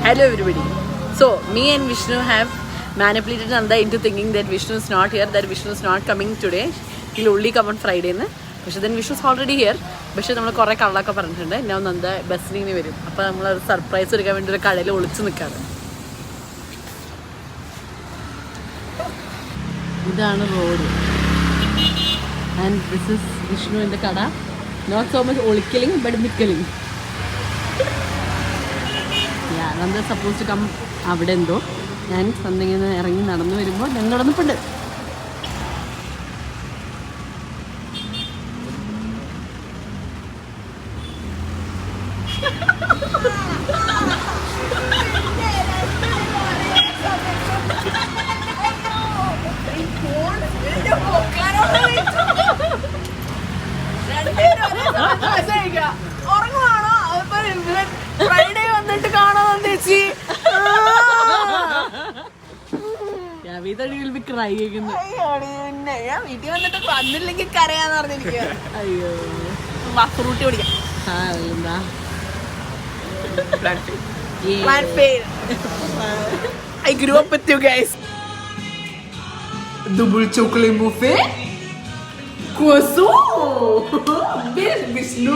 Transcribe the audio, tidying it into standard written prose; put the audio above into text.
Hello everybody. So me and Vishnu have manipulated Nanda into thinking that Vishnu is not here, that Vishnu is not coming today. He'll only come on Friday. But then Vishnu is already here. But we have correct Karlaka പറഞ്ഞിട്ടുണ്ട്. Now Nanda ബസ്സിന് വരും. അപ്പോൾ നമ്മൾ ഒരു surprise എടുക്കാൻ വേണ്ടി ഒരു കടയിൽ ഒളിച്ചു നിൽക്കാണ്. ഇതാണ് road. And this is Vishnu in the kada. Not so much ഒളിക്കലിംഗ് but നിൽക്കലിംഗ്. Yeah, Nanda is supposed to come അവിടെ എന്തോ. ഞാൻ സന്ധിങ്ങനെ ഇറങ്ങി നടന്നു വരുമ്പോൾ ഞാൻ നടന്നിട്ടുണ്ട്. ഫ്രൈഡേ വന്നിട്ട് കാണാൻ ചേച്ചി ഞാൻ വീട്ടിൽ വന്നിട്ട് വന്നില്ലെങ്കിൽ കരയാന്ന് പറഞ്ഞിരിക്കുക. അയ്യോ ഫ്രൂട്ടി പിടിക്കാം. I grew up with you guys. Double chocolate buffet. Croissant. Vishnu.